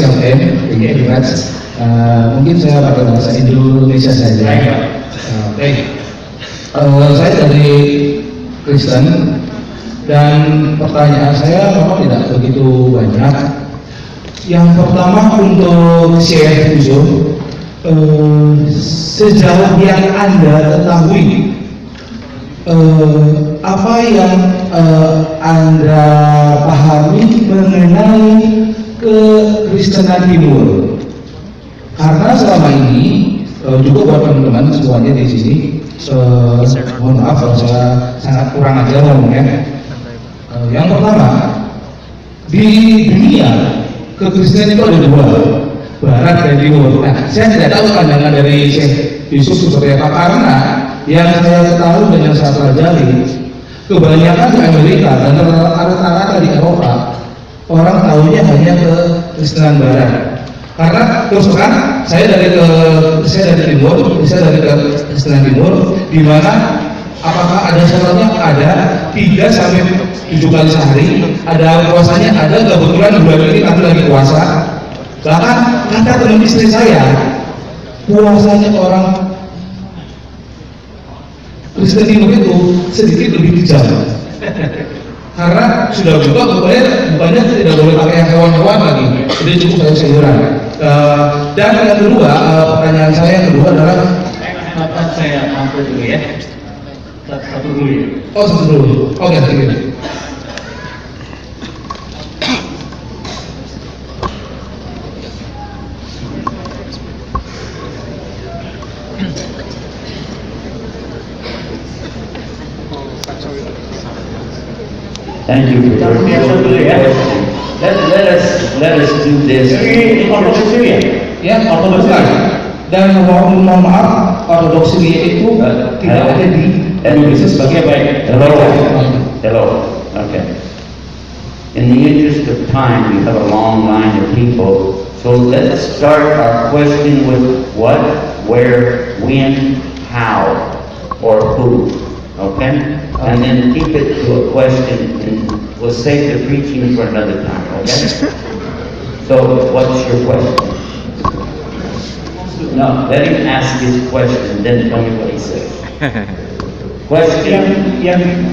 Chaplain, Energize. Mungkin saya pakai bahasa Indonesia saja. Baik. Saya dari Kristen dan pertanyaan saya memang tidak begitu banyak. Yang pertama untuk Syekh Yusuf, sejauh yang Anda ketahui, apa yang Anda pahami mengenai kekristenan Timur? Karena selama ini juga buat teman-teman semuanya di sini, mohon maaf kalau saya sangat kurang ajar ngomongnya. Yang pertama, di dunia kekristenan itu ada dua, Barat dan Timur. Nah, saya tidak tahu pandangan dari Syekh Yusuf seperti apa, karena yang saya ketahui dan yang saya pelajari, kebanyakan di Amerika dan rata-rata di Eropa, orang tahunya hanya ke Kristenan Barat. Karena terus terang, saya dari Timur, saya dari Kristenan Timur, di mana apakah ada sholatnya? Ada 3 sampai 7 kali sehari, ada puasanya, ada kebetulan bulan ini kami lagi puasa. Bahkan kata teman istri saya, puasanya orang Kristen Timur itu sedikit lebih kejam. Karena sudah buka, bukannya tidak boleh pakai hewan-hewan lagi, jadi cukup sayur-sayuran. Dan yang kedua, pertanyaan saya yang kedua adalah, saya mampir dulu ya. Satu dulu ya. Oh, satu dulu. Oke, begini. Thank you for your question. Let us do this. Ya, ortodoksi. Dan mohon maaf, ortodoksi itu tidak ada di Indonesia sebagai baik. Hello. Okay. In the interest of time, we have a long line of people. So let's start our question with what, where, when, how, or who. Okay? And then keep it to a question, and we'll save the preaching for another time, okay? So, what's your question? No, let him ask his question, then tell me what he says. Question?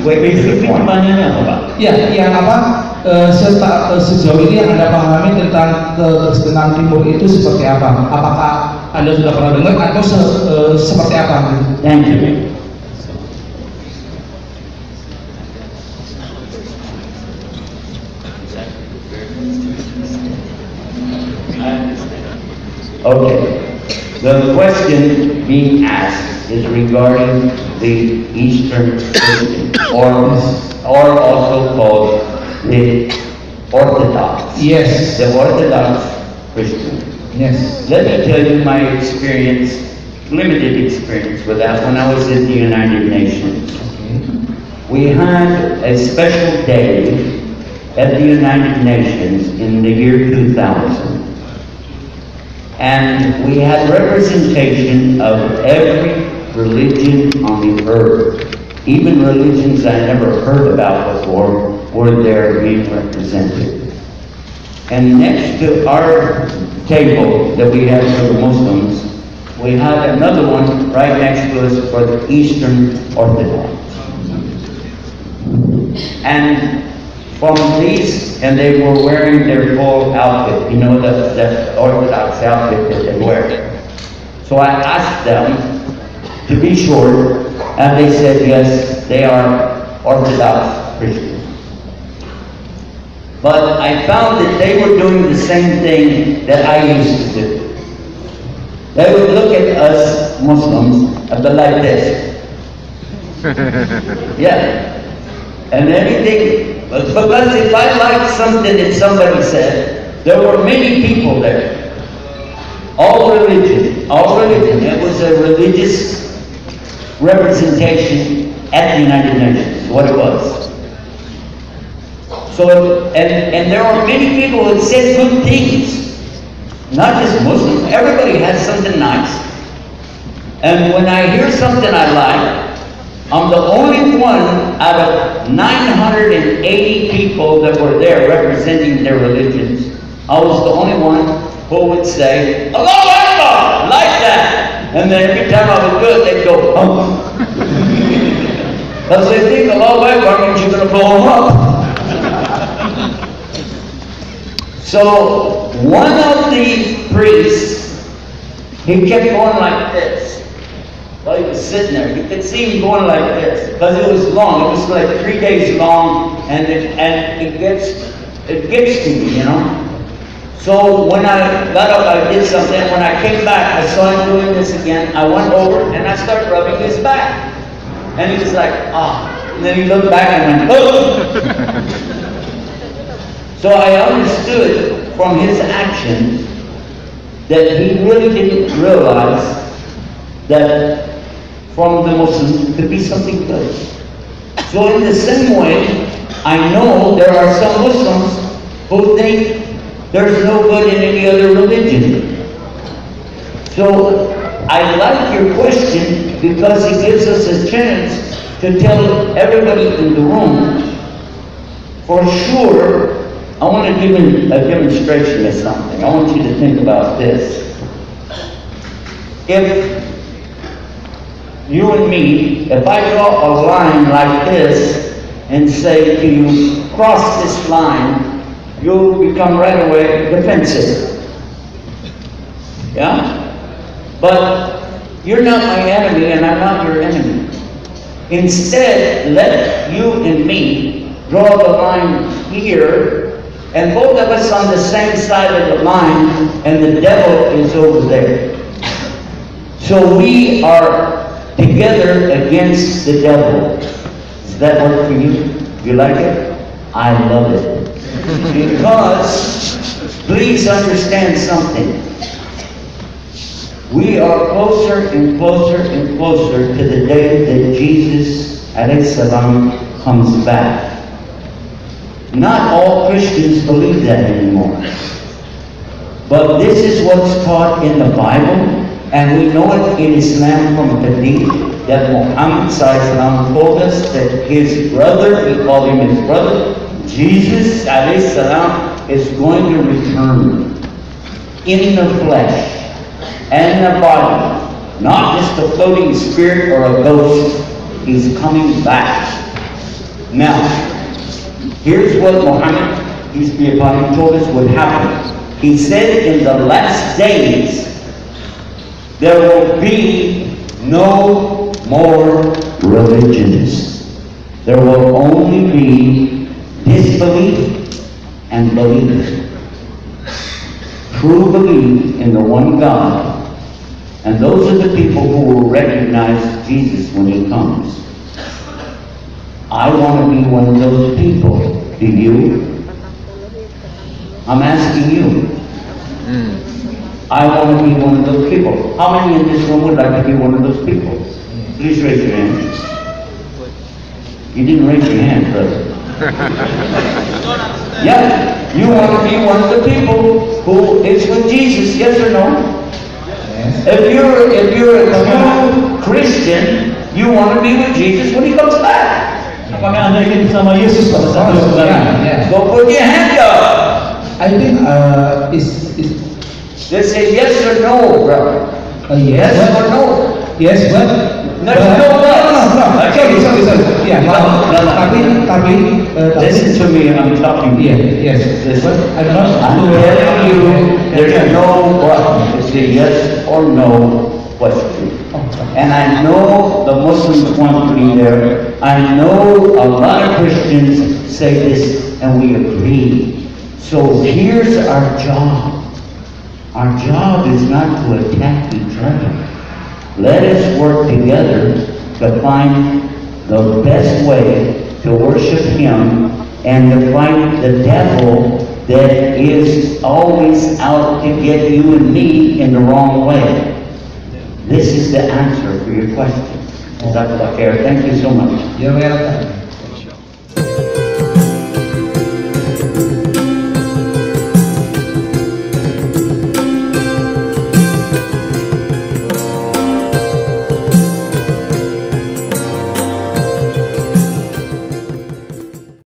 Basically pertanyaannya apa, Pak? Ya, yang apa? Sejauh ini yang Anda pahami tentang kekristenan Timur itu seperti apa? Apakah Anda sudah pernah dengar atau seperti apa? Thank you. Okay. The question being asked is regarding the Eastern Christian, or also called the Orthodox. Yes. The Orthodox Christian. Yes. Let me tell you my experience, limited experience with that when I was in the United Nations. We had a special day at the United Nations in the year 2000. And we had representation of every religion on the earth. Even religions I never heard about before were there being represented. And next to our table that we had for the Muslims, we had another one right next to us for the Eastern Orthodox. And from these, and they were wearing their full outfit, you know, the Orthodox outfit that they wear. So I asked them to be sure, and they said yes, they are Orthodox Christians. But I found that they were doing the same thing that I used to do. They would look at us Muslims and be like this. Yeah. And anything, because if I liked something that somebody said, there were many people there. All religion. It was a religious representation at the United Nations, what it was. So, and there are many people who said good things. Not just Muslims, everybody has something nice. And when I hear something I like, I'm the only one out of 980 people that were there representing their religions I was the only one who would say, Allahu Akbar, like that. And then every time I would do it, they'd go, oh. Because they think Allahu Akbar means you're going to blow them up. So one of the priests, he kept going like this. While he was sitting there, you could see him going like this because it was long. It was like 3 days long, and it gets to me, you know. So when I got up, I did something. When I came back, I saw him doing this again. I went over and I started rubbing his back, and he was like, ah. And then he looked back and went, oh. So I understood from his actions that he really didn't realize that from the Muslims could be something good. So in the same way, I know there are some Muslims who think there's no good in any other religion. So I like your question because it gives us a chance to tell everybody in the room, for sure, I want to give you a demonstration of something. I want you to think about this. If you and me, if I draw a line like this and say to you, cross this line, you'll become right away defensive. Yeah? But you're not my enemy and I'm not your enemy. Instead, let you and me draw the line here, and both of us on the same side of the line, and the devil is over there. So we are together against the devil. Does that work for you? You like it? I love it. Because, please understand something. We are closer and closer and closer to the day that Jesus ﷺ comes back. Not all Christians believe that anymore. But this is what's taught in the Bible, and we know it in Islam from Hadith, that Muhammad ﷺ told us that his brother, we call him his brother, Jesus ﷺ is going to return in the flesh and the body, not just a floating spirit or a ghost. He's coming back. Now, here's what Muhammad, peace be upon him, told us would happen. He said in the last days, there will be no more religions. There will only be disbelief and belief. True belief in the one God. And those are the people who will recognize Jesus when he comes. I want to be one of those people. Do you? I'm asking you. I want to be one of those people. How many in this room would like to be one of those people? Please raise your hand. You didn't raise your hand, brother. Yeah, you want to be one of the people who is with Jesus, yes or no? If you're a true Christian, you want to be with Jesus when he comes back. Kami anda ingin bersama Yesus pada saat dia kembali. So put your hand up. I think Let's say yes or no, brother. Yes or no? Yes, but No. Okay. Sorry. Yeah, tapi Listen to me, I'm talking to you. Yes. Listen. I'm not. I'm telling you, there's no what. It's a yes or no question. And I know the Muslims want to be there. I know a lot of Christians say this, and we agree. So here's our job. Our job is not to attack each other. Let us work together to find the best way to worship him and to fight the devil that is always out to get you and me in the wrong way. This is the answer for your question. Dr. Bakir, thank you so much. You're welcome.